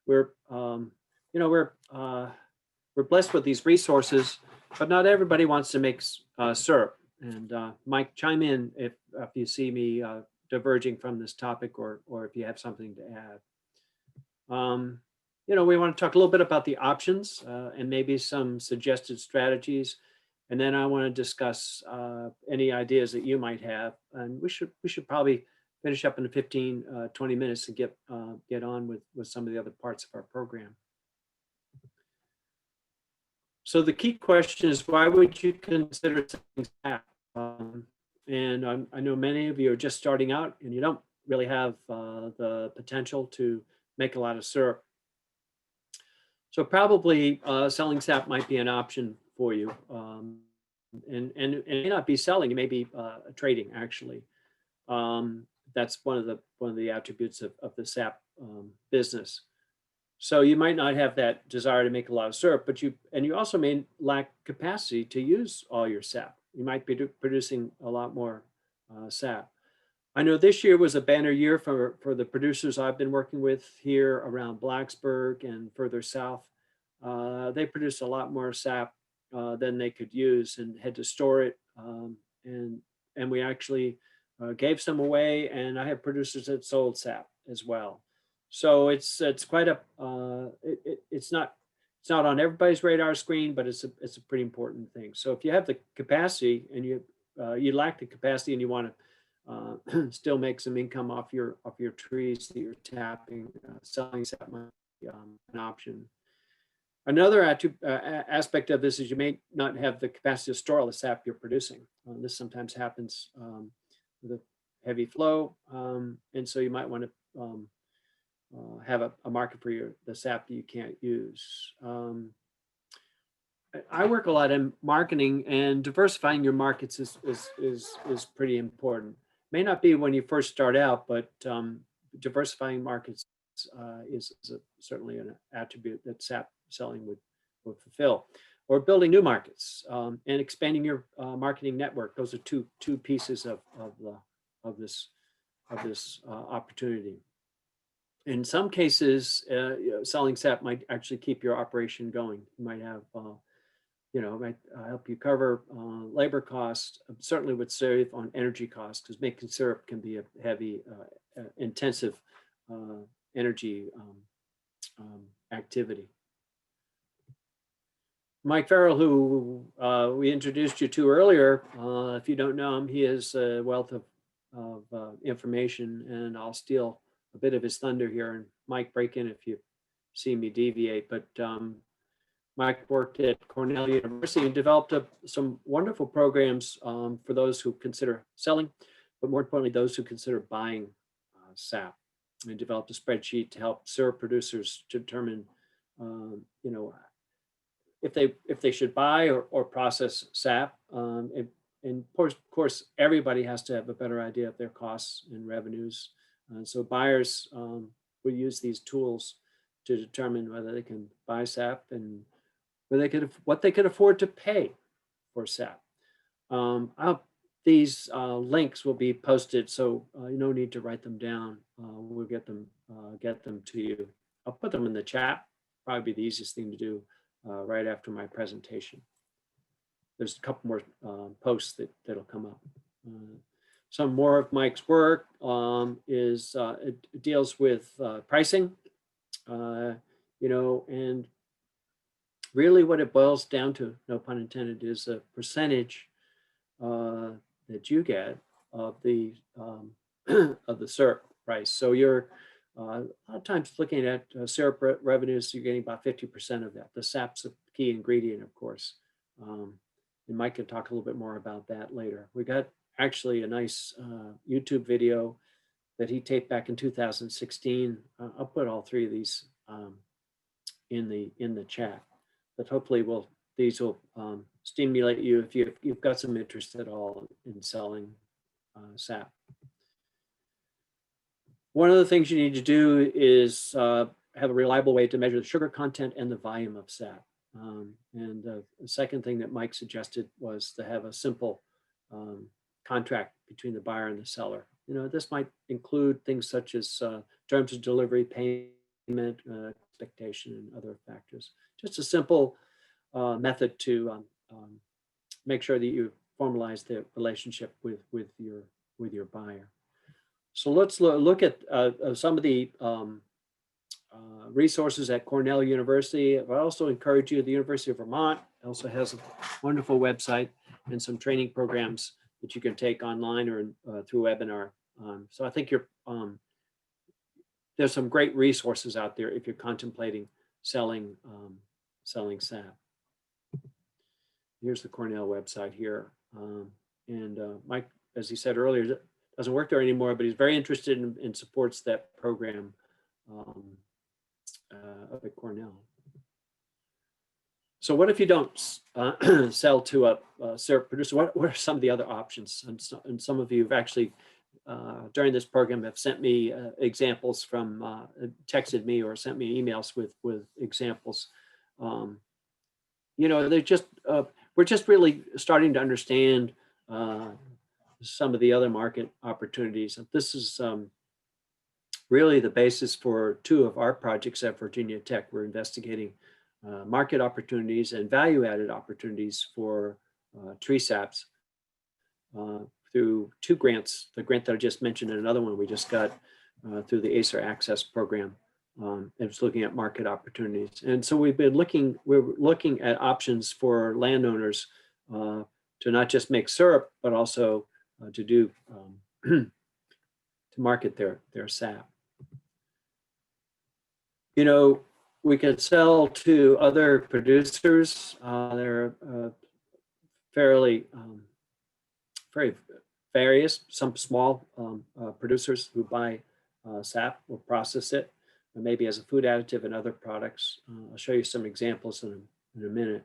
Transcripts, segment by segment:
we're, you know, we're blessed with these resources, but not everybody wants to make syrup. And Mike, chime in if you see me diverging from this topic, or if you have something to add. We want to talk a little bit about the options and maybe some suggested strategies. And then I want to discuss any ideas that you might have. And we should probably finish up in 15, 20 minutes and get on with some of the other parts of our program. So the key question is, why would you consider selling sap? And I know many of you are just starting out and you don't really have the potential to make a lot of syrup. So probably selling sap might be an option for you. And it may not be selling, it may be trading actually. That's one of the attributes of the sap business. So you might not have that desire to make a lot of syrup, but you also may lack capacity to use all your sap. You might be producing a lot more sap. I know this year was a banner year for the producers I've been working with here around Blacksburg and further south. They produced a lot more sap than they could use and had to store it. And we actually gave some away, and I have producers that sold sap as well. So it's quite a it's not on everybody's radar screen, but it's a pretty important thing. So if you have the capacity and you lack the capacity and you want to still make some income off your trees that you're tapping, selling sap might be an option. Another aspect of this is you may not have the capacity to store all the sap you're producing. This sometimes happens with a heavy flow, and so you might want to have a market for the sap that you can't use. I work a lot in marketing, and diversifying your markets is pretty important. May not be when you first start out, but diversifying markets is certainly an attribute that sap selling would fulfill. Or building new markets and expanding your marketing network. Those are two pieces of this opportunity. In some cases, selling sap might actually keep your operation going. You might have, might help you cover labor costs. Certainly would save on energy costs, because making syrup can be a heavy, intensive energy activity. Mike Farrell, who we introduced you to earlier, if you don't know him, he is a wealth of information, and I'll steal a bit of his thunder here. And Mike, break in if you see me deviate. But Mike worked at Cornell University and developed some wonderful programs for those who consider selling, but more importantly, those who consider buying sap. And developed a spreadsheet to help syrup producers determine, if they should buy or process sap. And of course, everybody has to have a better idea of their costs and revenues. So buyers will use these tools to determine whether they can buy sap and what they could afford to pay for sap. These links will be posted, so no need to write them down. We'll get them to you. I'll put them in the chat. Probably be the easiest thing to do right after my presentation. There's a couple more posts that'll come up. Some more of Mike's work it deals with pricing, and really what it boils down to, no pun intended, is a percentage that you get of the syrup price. So you're a lot of times looking at syrup revenues, you're getting about 50% of that. The sap's a key ingredient, of course. And Mike can talk a little bit more about that later. We got actually a nice YouTube video that he taped back in 2016. I'll put all three of these in the chat. But hopefully these will stimulate you if you've got some interest at all in selling sap. One of the things you need to do is have a reliable way to measure the sugar content and the volume of sap. And the second thing that Mike suggested was to have a simple contract between the buyer and the seller. This might include things such as terms of delivery, payment expectation, and other factors. Just a simple method to make sure that you formalize the relationship with your buyer. So let's look at some of the resources at Cornell University. I also encourage you, the University of Vermont also has a wonderful website and some training programs that you can take online or through webinar. So I think there's some great resources out there if you're contemplating selling sap. Here's the Cornell website here. And Mike, as he said earlier, doesn't work there anymore, but he's very interested in and supports that program up at Cornell. So what if you don't sell to a syrup producer? What are some of the other options? And some of you have actually, during this program, have sent me examples from, texted me or sent me emails with examples. You know, they're just, we're just really starting to understand some of the other market opportunities. And this is really the basis for two of our projects at Virginia Tech. We're investigating market opportunities and value-added opportunities for tree saps through two grants. The grant that I just mentioned and another one we just got through the ACER Access program. It's looking at market opportunities. And so we're looking at options for landowners to not just make syrup, but also to do, to market their sap. You know, we could sell to other producers. They're fairly, very various. Some small producers who buy sap will process it, maybe as a food additive and other products. I'll show you some examples in a minute.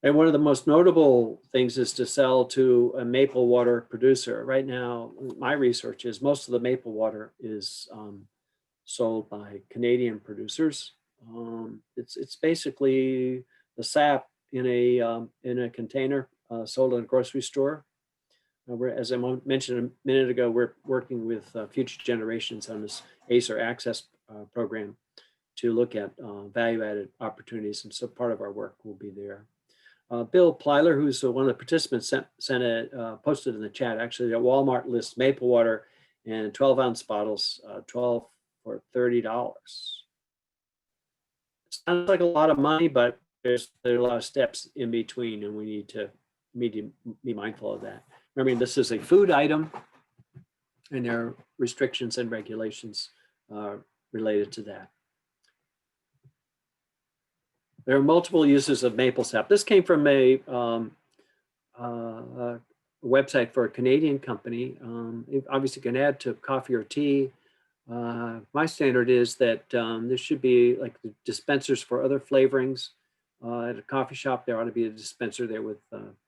And one of the most notable things is to sell to a maple water producer. Right now, my research is most of the maple water is sold by Canadian producers. It's basically the sap in a container sold in a grocery store. As I mentioned a minute ago, we're working with Future Generations on this ACER Access program to look at value-added opportunities, and so part of our work will be there. Bill Plyler, who's one of the participants, posted in the chat, actually, that Walmart lists maple water in 12-ounce bottles, 12 for $30. Sounds like a lot of money, but there's a lot of steps in between, and we need to be mindful of that. Remember, this is a food item, and there are restrictions and regulations related to that. There are multiple uses of maple sap. This came from a website for a Canadian company. It obviously can add to coffee or tea. My standard is that there should be like the dispensers for other flavorings. At a coffee shop, there ought to be a dispenser there with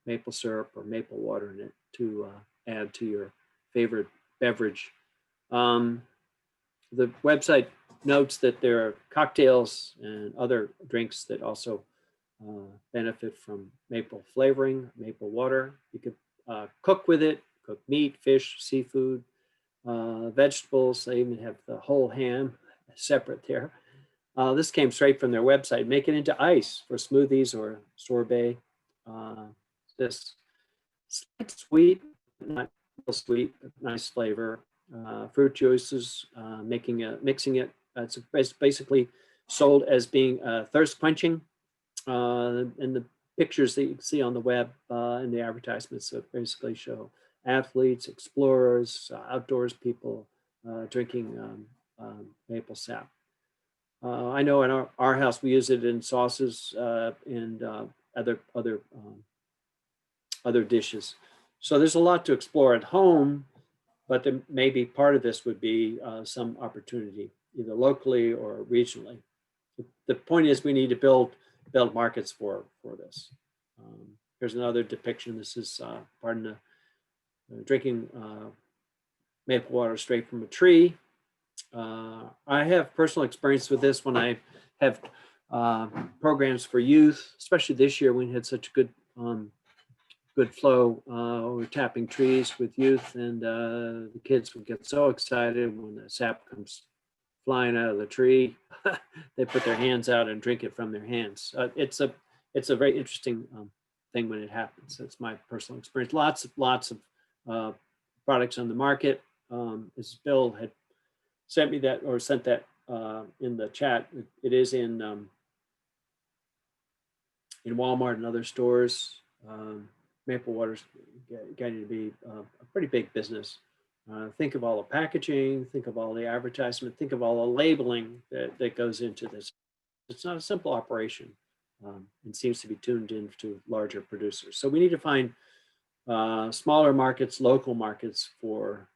maple syrup or maple water in it to add to your favorite beverage. The website notes that there are cocktails and other drinks that also benefit from maple flavoring, maple water. You could cook with it, cook meat, fish, seafood, vegetables. They even have the whole ham separate there. This came straight from their website. Make it into ice for smoothies or sorbet. This sweet, not real sweet, but nice flavor. Fruit juices, mixing it. It's basically sold as being thirst quenching. And the pictures that you can see on the web and the advertisements that basically show athletes, explorers, outdoors people drinking maple sap. I know in our house we use it in sauces and other dishes. So there's a lot to explore at home, but maybe part of this would be some opportunity, either locally or regionally. The point is we need to build markets for this. Here's another depiction. This is drinking maple water straight from a tree. I have personal experience with this when I have programs for youth, especially this year when we had such good flow. We're tapping trees with youth, and the kids would get so excited when the sap comes flying out of the tree. They put their hands out and drink it from their hands. It's a very interesting thing when it happens. That's my personal experience. Lots of products on the market. As Bill had sent me that, or sent that in the chat, it is in Walmart and other stores. Maple Water's getting to be a pretty big business. Think of all the packaging, think of all the advertisement, think of all the labeling that goes into this. It's not a simple operation, and seems to be tuned into larger producers. So we need to find smaller markets, local markets for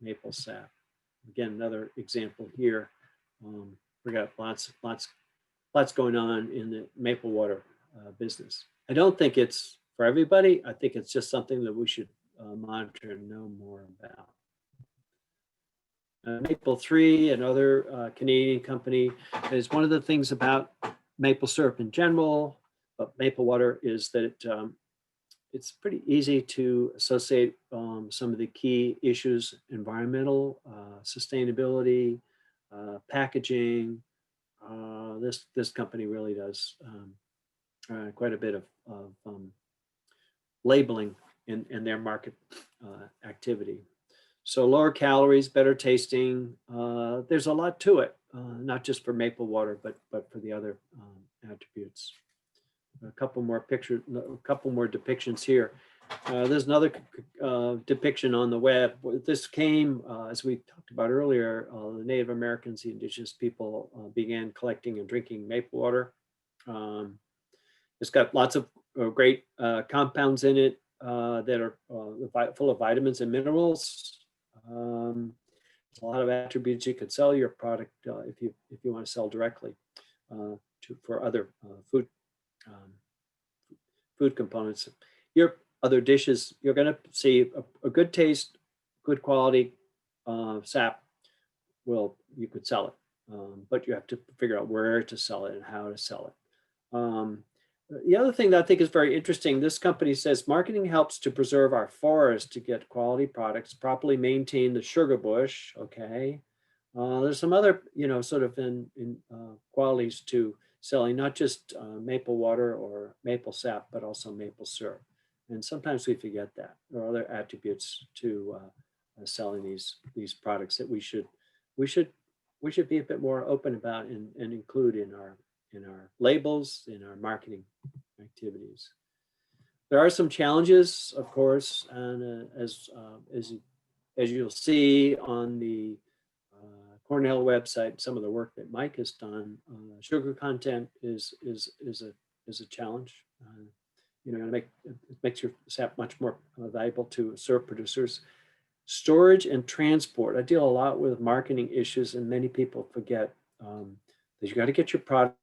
maple sap. Again, another example here. We got lots going on in the maple water business. I don't think it's for everybody. I think it's just something that we should monitor and know more about. Maple 3, another Canadian company, is one of the things about maple syrup in general, but maple water is that it's pretty easy to associate some of the key issues: environmental, sustainability, packaging. This company really does quite a bit of labeling in their market activity. So lower calories, better tasting. There's a lot to it, not just for maple water, but for the other attributes. A couple more pictures, a couple more depictions here. There's another depiction on the web. This came, as we talked about earlier, the Native Americans, the indigenous people began collecting and drinking maple water. It's got lots of great compounds in it that are full of vitamins and minerals. There's a lot of attributes. You could sell your product if you want to sell directly for other food components. Your other dishes, you're going to see a good taste, good quality sap. Well, you could sell it, but you have to figure out where to sell it and how to sell it. The other thing that I think is very interesting, this company says marketing helps to preserve our forest to get quality products, properly maintain the sugar bush. Okay, there's some other, sort of in qualities to selling, not just maple water or maple sap, but also maple syrup. And sometimes we forget that there are other attributes to selling these products that we should be a bit more open about and include in our labels, in our marketing activities. There are some challenges, of course, and as you'll see on the Cornell website, some of the work that Mike has done, sugar content is a challenge. It makes your sap much more valuable to syrup producers. Storage and transport. I deal a lot with marketing issues, and many people forget that you got to get your product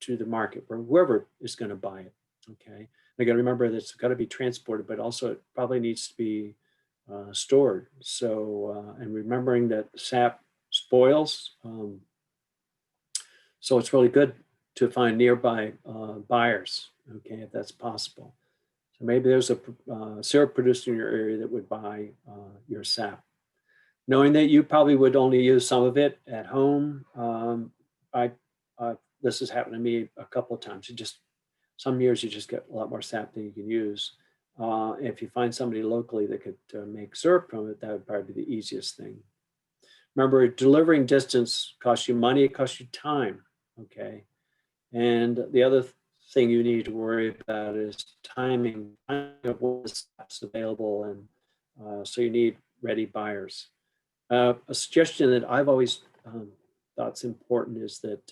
to the market, or whoever is going to buy it. Okay, you got to remember that it's got to be transported, but also it probably needs to be stored. So, and remembering that sap spoils, so it's really good to find nearby buyers. Okay, if that's possible. So maybe there's a syrup producer in your area that would buy your sap. Knowing that you probably would only use some of it at home, this has happened to me a couple of times. Some years you just get a lot more sap than you can use. If you find somebody locally that could make syrup from it, that would probably be the easiest thing. Remember, delivering distance costs you money, it costs you time. Okay, and the other thing you need to worry about is timing of when the sap's available, and so you need ready buyers. A suggestion that I've always thought's important is that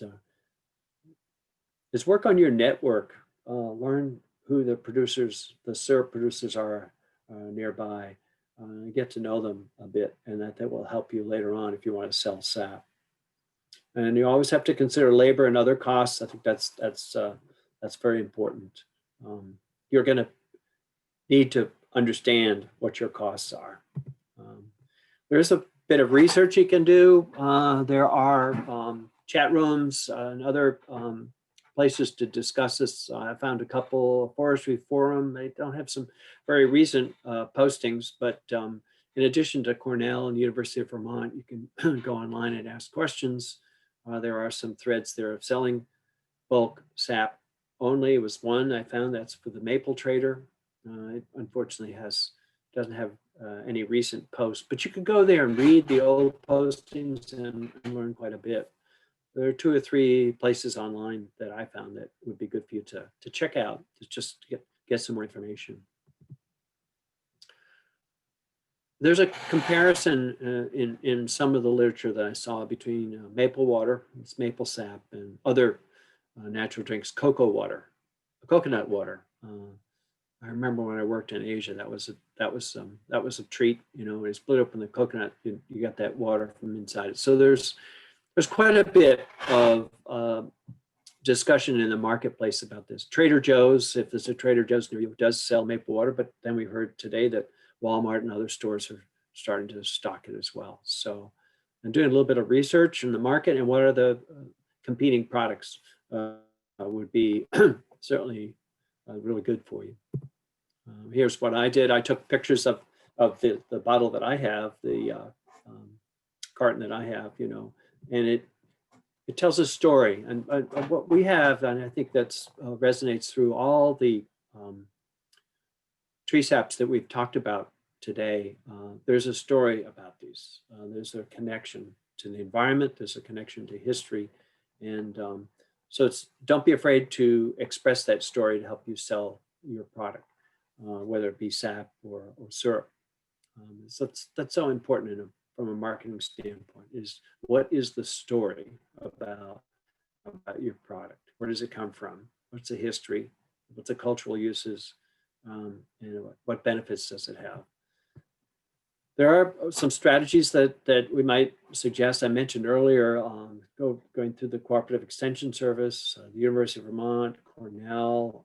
is work on your network. Learn who the syrup producers are nearby. Get to know them a bit, and that will help you later on if you want to sell sap. And you always have to consider labor and other costs. I think that's very important. You're going to need to understand what your costs are. There's a bit of research you can do. There are chat rooms and other places to discuss this. I found a couple, Forestry Forum. They don't have some very recent postings, but in addition to Cornell and the University of Vermont, you can go online and ask questions. There are some threads there of selling bulk sap only. It was one I found that's for the maple trader. It unfortunately doesn't have any recent posts, but you can go there and read the old postings and learn quite a bit. There are 2 or 3 places online that I found that would be good for you to check out, to just get some more information. There's a comparison in some of the literature that I saw between maple water, it's maple sap, and other natural drinks, coconut water. I remember when I worked in Asia, that was a treat. You know, when you split open the coconut, you got that water from inside it. So there's quite a bit of discussion in the marketplace about this. Trader Joe's, if there's a Trader Joe's near you, does sell maple water, but then we heard today that Walmart and other stores are starting to stock it as well. So I'm doing a little bit of research in the market and what are the competing products would be certainly really good for you. Here's what I did. I took pictures of the bottle that I have, the carton that I have, you know, and it tells a story. And what we have, and I think that's resonates through all the tree saps that we've talked about today. There's a story about these. There's a connection to the environment. There's a connection to history. And so don't be afraid to express that story to help you sell your product, whether it be sap or syrup. So that's so important from a marketing standpoint, is what is the story about your product? Where does it come from? What's the history? What's the cultural uses? And what benefits does it have? There are some strategies that we might suggest. I mentioned earlier, going through the Cooperative Extension Service, the University of Vermont, Cornell.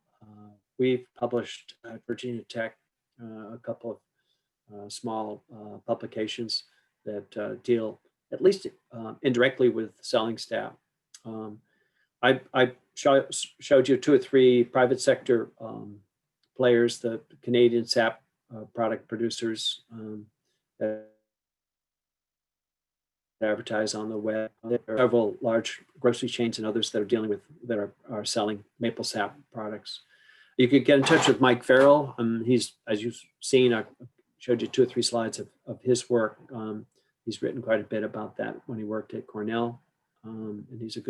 We've published at Virginia Tech a couple of small publications that deal at least indirectly with selling sap. I showed you 2 or 3 private sector players, the Canadian sap product producers that advertise on the web. There are several large grocery chains and others that are dealing with, that are selling maple sap products. You could get in touch with Mike Farrell. He's, as you've seen, I showed you 2 or 3 slides of his work. He's written quite a bit about that when he worked at Cornell. And he's a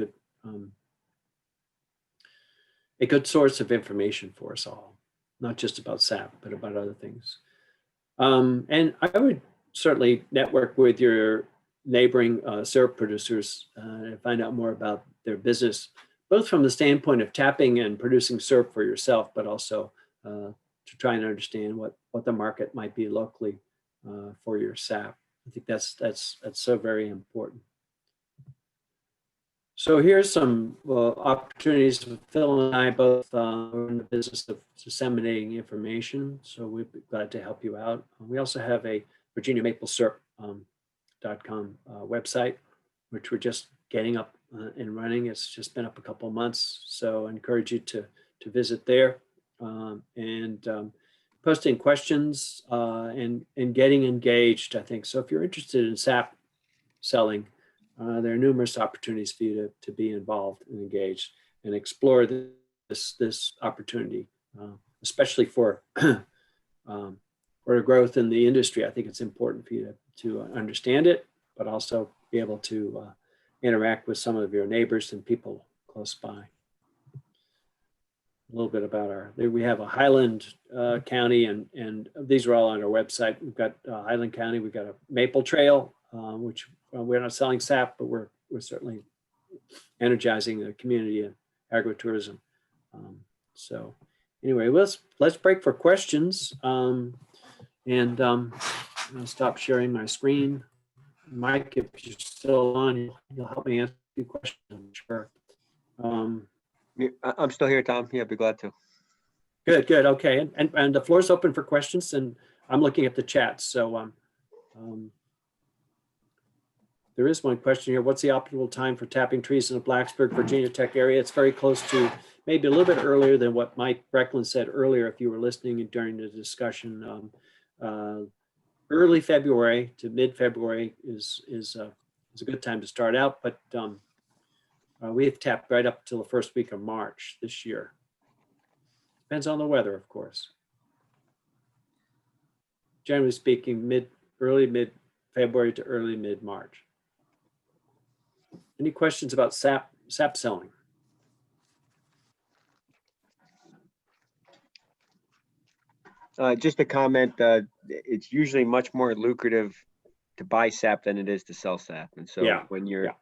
good source of information for us all, not just about sap, but about other things. And I would certainly network with your neighboring syrup producers and find out more about their business, both from the standpoint of tapping and producing syrup for yourself, but also to try and understand what the market might be locally for your sap. I think that's so very important. So here's some opportunities. Phil and I both are in the business of disseminating information, so we'd be glad to help you out. We also have a VirginiaMapleSyrup.com website, which we're just getting up and running. It's just been up a couple of months, so I encourage you to visit there and posting questions and getting engaged, I think. So if you're interested in sap selling, there are numerous opportunities for you to be involved and engaged and explore this opportunity, especially for growth in the industry. I think it's important for you to understand it, but also be able to interact with some of your neighbors and people close by. A little bit about we have a Highland County, and these are all on our website. We've got Highland County, we've got a Maple Trail, which we're not selling sap, but we're certainly energizing the community and agritourism. So anyway, let's break for questions. And I'll stop sharing my screen. Mike, if you're still on, you'll help me answer a few questions, I'm sure. I'm still here, Tom. Yeah, I'd be glad to. Good. Okay. And the floor is open for questions, and I'm looking at the chat. So there is one question here. What's the optimal time for tapping trees in the Blacksburg, Virginia Tech area? It's very close to, maybe a little bit earlier than what Mike Breckland said earlier, if you were listening during the discussion. early February to mid-February is a good time to start out, but we've tapped right up till the first week of March this year. Depends on the weather, of course. Generally speaking, early mid-February to early mid-March. Any questions about sap selling? Just a comment, it's usually much more lucrative to buy sap than it is to sell sap. And so Yeah, when you're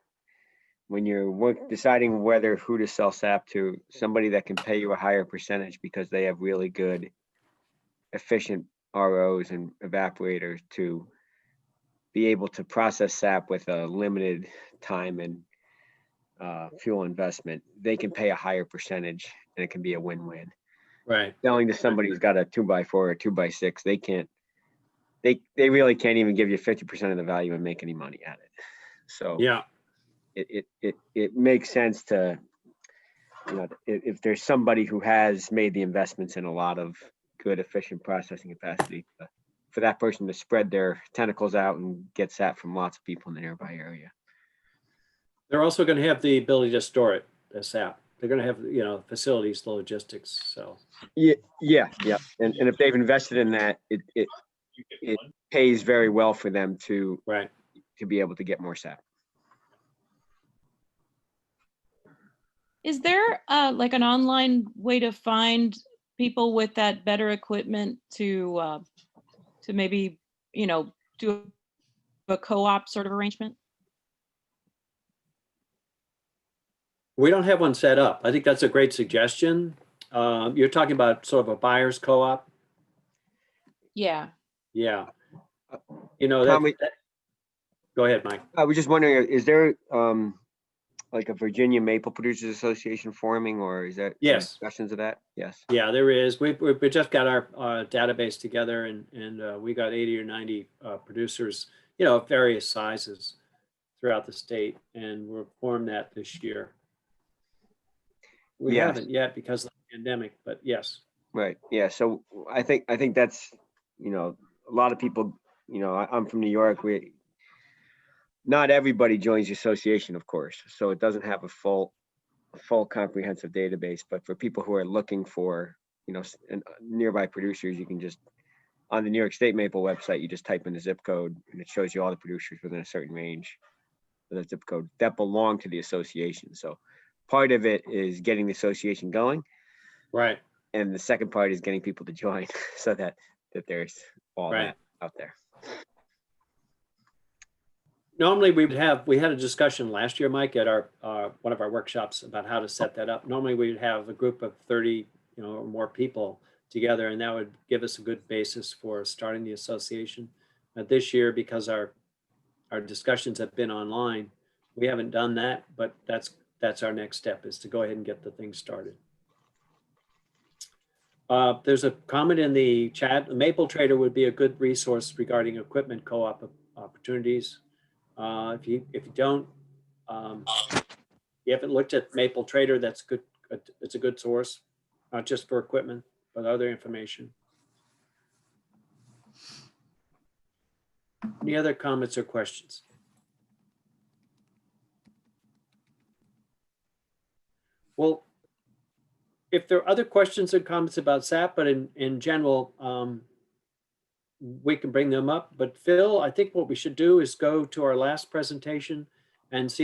yeah. deciding who to sell sap to, somebody that can pay you a higher percentage because they have really good, efficient ROs and evaporators to be able to process sap with a limited time and fuel investment, they can pay a higher percentage and it can be a win-win. Right. Selling to somebody who's got a 2x4 or 2x6, they really can't even give you 50% of the value and make any money at it. So yeah, it makes sense to, if there's somebody who has made the investments in a lot of good, efficient processing capacity, for that person to spread their tentacles out and get sap from lots of people in the nearby area. they're also going to have the ability to store it, the sap. They're going to have, facilities, logistics. So Yeah. And if they've invested in that, it pays very well for them to right. be able to get more sap. Is there like an online way to find people with that better equipment to maybe, do a co-op sort of arrangement? We don't have one set up. I think that's a great suggestion. You're talking about sort of a buyer's co-op. Yeah. Yeah. Tommy, Go ahead, Mike. I was just wondering, is there like a Virginia Maple Producers Association forming, or is that Yes. discussions of that? Yes. Yeah, there is. We just got our database together, and we got 80 or 90 producers, of various sizes throughout the state, and we'll form that this year. We Yes. haven't yet because of the pandemic, but yes. Right. Yeah. So I think that's, a lot of people, I'm from New York. Not everybody joins the association, of course, so it doesn't have a full comprehensive database. But for people who are looking for, nearby producers, you can just, on the New York State Maple website, you just type in the zip code and it shows you all the producers within a certain range of that zip code that belong to the association. So part of it is getting the association going. Right. And the second part is getting people to join so that there's all right. that out there. Normally we had a discussion last year, Mike, at our one of our workshops about how to set that up. Normally we'd have a group of 30, or more people together, and that would give us a good basis for starting the association. This year, because our discussions have been online, we haven't done that, but that's our next step, is to go ahead and get the thing started. There's a comment in the chat. The Maple Trader would be a good resource regarding equipment co-op opportunities. If you don't, you haven't looked at Maple Trader, that's good. It's a good source, not just for equipment, but other information. Any other comments or questions? Well, if there are other questions or comments about SAP, but in general, we can bring them up. But Phil, I think what we should do is go to our last presentation and see